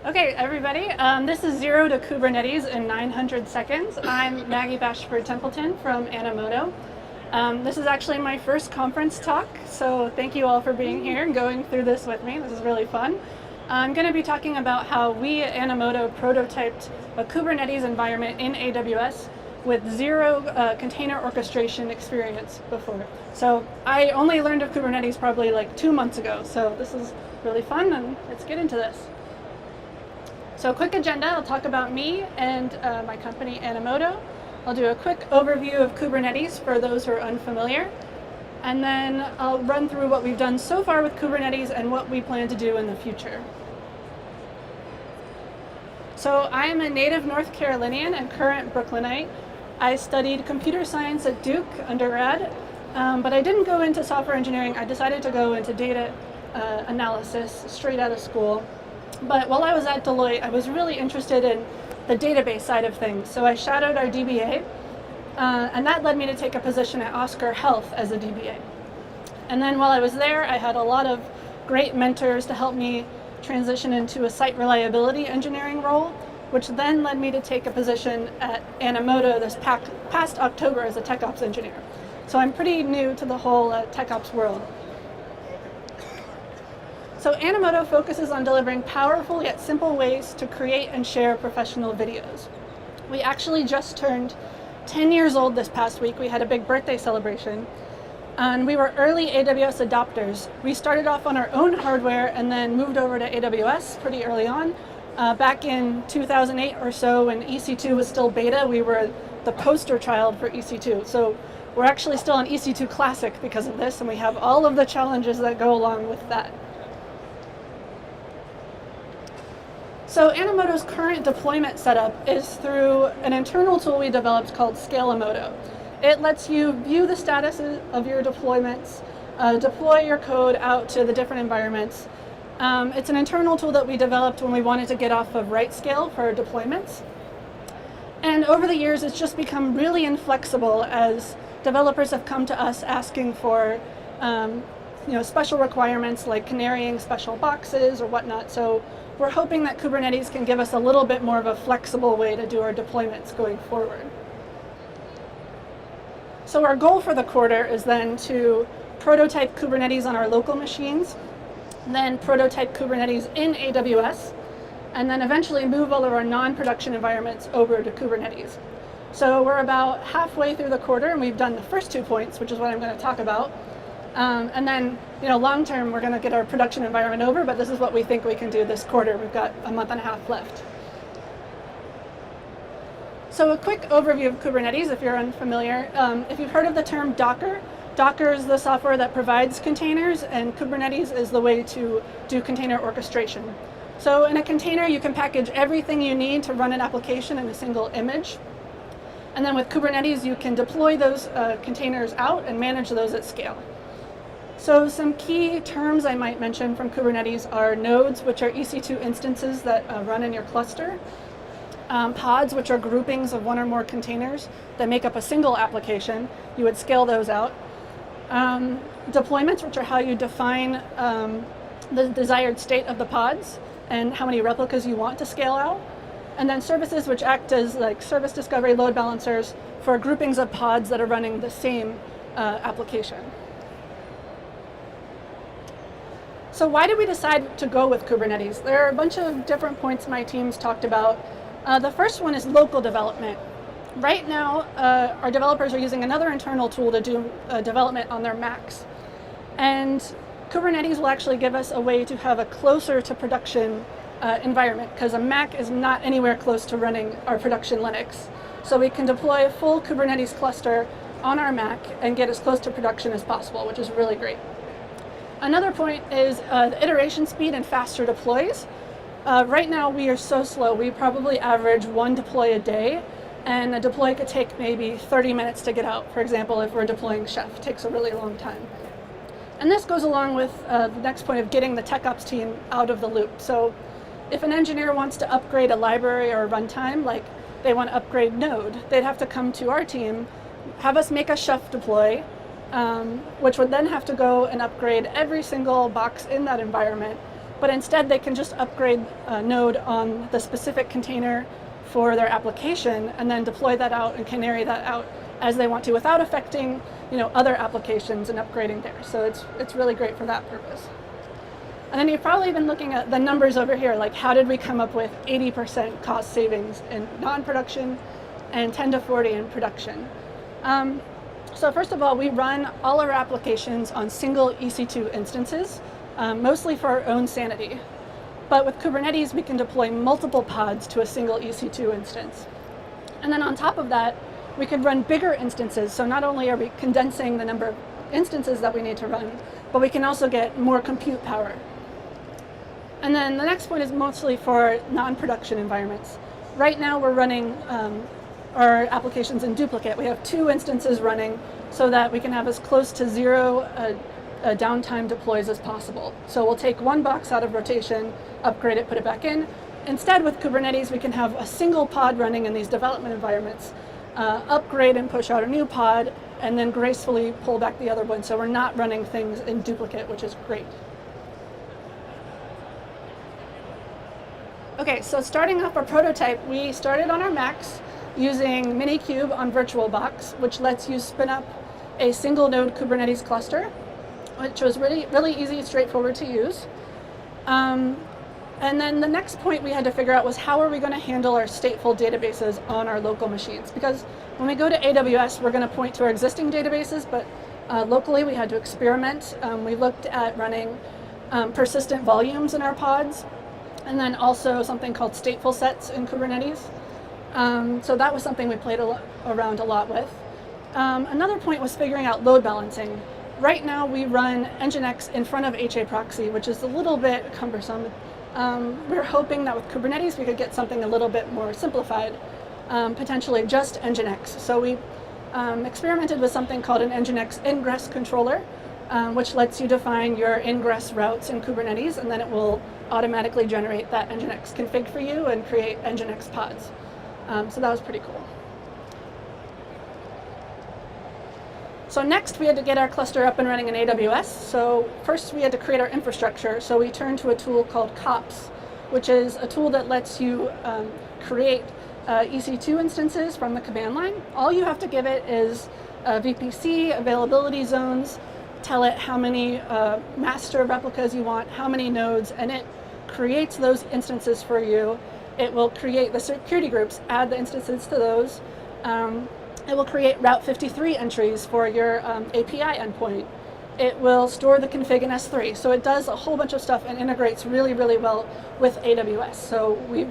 Okay, everybody, this is Zero to Kubernetes in 900 seconds. I'm Maggie Bashford-Templeton from Animoto. This is actually my first conference talk, so thank you all for being here and going through this with me. This is really fun. I'm going to be talking about how we at Animoto prototyped a Kubernetes environment in AWS with zero container orchestration experience before. So I only learned of Kubernetes probably like 2 months ago, so this is really fun, and let's get into this. So quick agenda, I'll talk about me and my company Animoto. I'll do a quick overview of Kubernetes for those who are unfamiliar. And then I'll run through what we've done so far with Kubernetes and what we plan to do in the future. So I am a native North Carolinian and current Brooklynite. I studied computer science at Duke undergrad, but I didn't go into software engineering. I decided to go into data analysis straight out of school. But while I was at Deloitte, I was really interested in the database side of things. So I shadowed our DBA, and that led me to take a position at Oscar Health as a DBA. And then while I was there, I had a lot of great mentors to help me transition into a site reliability engineering role, which then led me to take a position at Animoto this past October as a tech ops engineer. So I'm pretty new to the whole tech ops world. So Animoto focuses on delivering powerful yet simple ways to create and share professional videos. We actually just turned 10 years old this past week. We had a big birthday celebration, and we were early AWS adopters. We started off on our own hardware and then moved over to AWS pretty early on. Back in 2008 or so, when EC2 was still beta, we were the poster child for EC2. So we're actually still on EC2 Classic because of this, and we have all of the challenges that go along with that. So Animoto's current deployment setup is through an internal tool we developed called Scalemoto. It lets you view the status of your deployments, deploy your code out to the different environments. It's an internal tool that we developed when we wanted to get off of RightScale for our deployments. And over the years, it's just become really inflexible as developers have come to us asking for special requirements like canarying special boxes or whatnot. So we're hoping that Kubernetes can give us a little bit more of a flexible way to do our deployments going forward. So our goal for the quarter is then to prototype Kubernetes on our local machines, then prototype Kubernetes in AWS, and then eventually move all of our non-production environments over to Kubernetes. So we're about halfway through the quarter, and we've done the first 2 points, which is what I'm going to talk about. And then, long term, we're going to get our production environment over, but this is what we think we can do this quarter. We've got a month and a half left. So a quick overview of Kubernetes, if you're unfamiliar. If you've heard of the term Docker, Docker is the software that provides containers, and Kubernetes is the way to do container orchestration. So in a container, you can package everything you need to run an application in a single image. And then with Kubernetes, you can deploy those containers out and manage those at scale. So some key terms I might mention from Kubernetes are nodes, which are EC2 instances that run in your cluster. Pods, which are groupings of one or more containers that make up a single application. You would scale those out. Deployments, which are how you define the desired state of the pods and how many replicas you want to scale out. And then services, which act as like service discovery load balancers for groupings of pods that are running the same application. So why did we decide to go with Kubernetes? There are a bunch of different points my team's talked about. The first one is local development. Right now, our developers are using another internal tool to do development on their Macs. And Kubernetes will actually give us a way to have a closer to production environment, because a Mac is not anywhere close to running our production Linux. So we can deploy a full Kubernetes cluster on our Mac and get as close to production as possible, which is really great. Another point is the iteration speed and faster deploys. Right now we are so slow. We probably average 1 deploy a day, and a deploy could take maybe 30 minutes to get out. For example, if we're deploying Chef, it takes a really long time. And this goes along with the next point of getting the tech ops team out of the loop. So if an engineer wants to upgrade a library or a runtime, like they want to upgrade Node, they'd have to come to our team, have us make a Chef deploy, which would then have to go and upgrade every single box in that environment, but instead they can just upgrade a node on the specific container for their application and then deploy that out and canary that out as they want to without affecting other applications and upgrading there. So it's really great for that purpose. And then you've probably been looking at the numbers over here, like how did we come up with 80% cost savings in non-production and 10 to 40 in production. So first of all, we run all our applications on single EC2 instances, mostly for our own sanity. But with Kubernetes, we can deploy multiple pods to a single EC2 instance. And then on top of that, we could run bigger instances. So not only are we condensing the number of instances that we need to run, but we can also get more compute power. And then the next point is mostly for non-production environments. Right now we're running our applications in duplicate. We have 2 instances running so that we can have as close to 0 downtime deploys as possible. So we'll take one box out of rotation, upgrade it, put it back in. Instead, with Kubernetes, we can have a single pod running in these development environments, upgrade and push out a new pod, and then gracefully pull back the other one. So we're not running things in duplicate, which is great. Okay, so starting off our prototype, we started on our Macs using Minikube on VirtualBox, which lets you spin up a single node Kubernetes cluster, which was really easy and straightforward to use. And then the next point we had to figure out was how are we going to handle our stateful databases on our local machines? Because when we go to AWS, we're going to point to our existing databases, but locally we had to experiment. We looked at running persistent volumes in our pods, and then also something called stateful sets in Kubernetes. So that was something we played around a lot with. Another point was figuring out load balancing. Right now we run Nginx in front of HA proxy, which is a little bit cumbersome. We're hoping that with Kubernetes we could get something a little bit more simplified, potentially just Nginx. So we experimented with something called an Nginx ingress controller, which lets you define your ingress routes in Kubernetes, and then it will automatically generate that Nginx config for you and create Nginx pods. So that was pretty cool. So next we had to get our cluster up and running in AWS. So first we had to create our infrastructure. So we turned to a tool called Kops, which is a tool that lets you create EC2 instances from the command line. All you have to give it is VPC, availability zones, tell it how many master replicas you want, how many nodes, and it creates those instances for you. It will create the security groups, add the instances to those. It will create Route 53 entries for your API endpoint. It will store the config in S3. So it does a whole bunch of stuff and integrates really, really well with AWS. So we've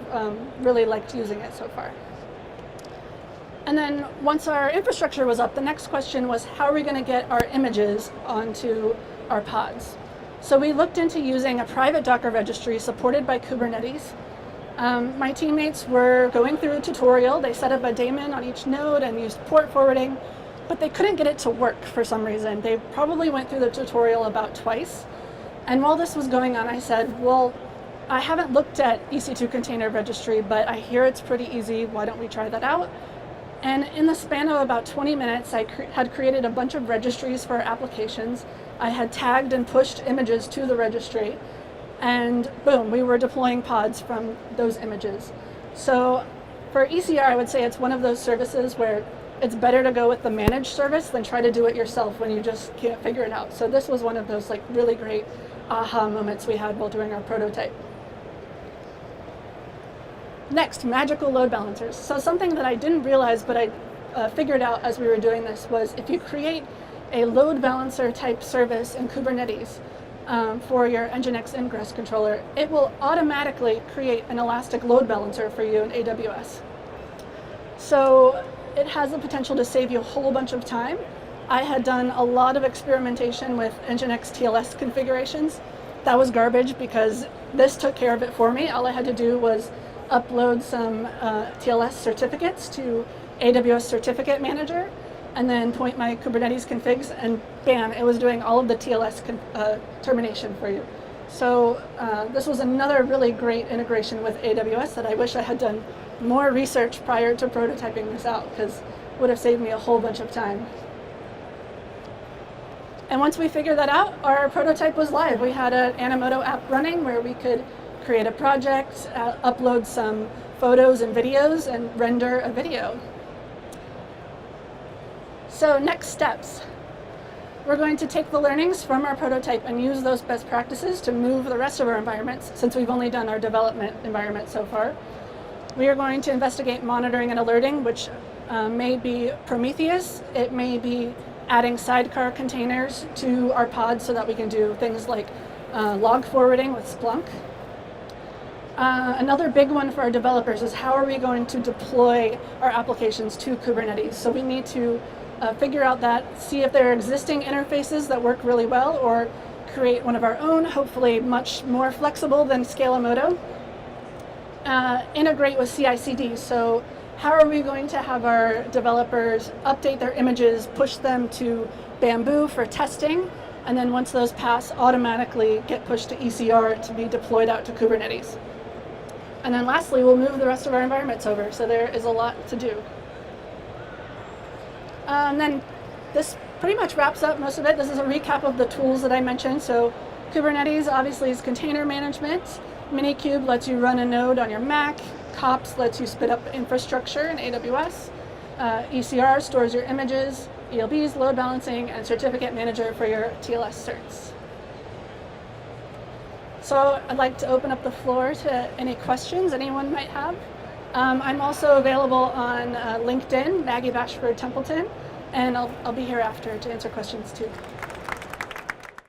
really liked using it so far. And then once our infrastructure was up, the next question was how are we going to get our images onto our pods? So we looked into using a private Docker registry supported by Kubernetes. My teammates were going through a tutorial. They set up a daemon on each node and used port forwarding, but they couldn't get it to work for some reason. They probably went through the tutorial about twice. And while this was going on, I said, well, I haven't looked at EC2 container registry, but I hear it's pretty easy. Why don't we try that out? And in the span of about 20 minutes, I had created a bunch of registries for our applications. I had tagged and pushed images to the registry. And boom, we were deploying pods from those images. So for ECR, I would say it's one of those services where it's better to go with the managed service than try to do it yourself when you just can't figure it out. So this was one of those like really great aha moments we had while doing our prototype. Next, magical load balancers. So something that I didn't realize, but I figured out as we were doing this was if you create a load balancer type service in Kubernetes, for your Nginx ingress controller, it will automatically create an elastic load balancer for you in AWS. So it has the potential to save you a whole bunch of time. I had done a lot of experimentation with Nginx TLS configurations. That was garbage because this took care of it for me. All I had to do was upload some TLS certificates to AWS Certificate Manager, and then point my Kubernetes configs, and bam, it was doing all of the TLS termination for you. So this was another really great integration with AWS that I wish I had done more research prior to prototyping this out, because it would have saved me a whole bunch of time. And once we figured that out, our prototype was live. We had an Animoto app running where we could create a project, upload some photos and videos, and render a video. So next steps. We're going to take the learnings from our prototype and use those best practices to move the rest of our environments, since we've only done our development environment so far. We are going to investigate monitoring and alerting, which may be Prometheus. It may be adding sidecar containers to our pods so that we can do things like log forwarding with Splunk. Another big one for our developers is how are we going to deploy our applications to Kubernetes? So we need to figure out that, see if there are existing interfaces that work really well, or create one of our own, hopefully much more flexible than Animoto. Integrate with CI/CD. So how are we going to have our developers update their images, push them to Bamboo for testing, and then once those pass, automatically get pushed to ECR to be deployed out to Kubernetes. And then lastly, we'll move the rest of our environments over. So there is a lot to do. And then this pretty much wraps up most of it. This is a recap of the tools that I mentioned. So Kubernetes obviously is container management. Minikube lets you run a node on your Mac. Kops lets you spit up infrastructure in AWS. ECR stores your images. ELBs, load balancing, and certificate manager for your TLS certs. So I'd like to open up the floor to any questions anyone might have. I'm also available on LinkedIn, Maggie Bashford Templeton, and I'll be here after to answer questions too.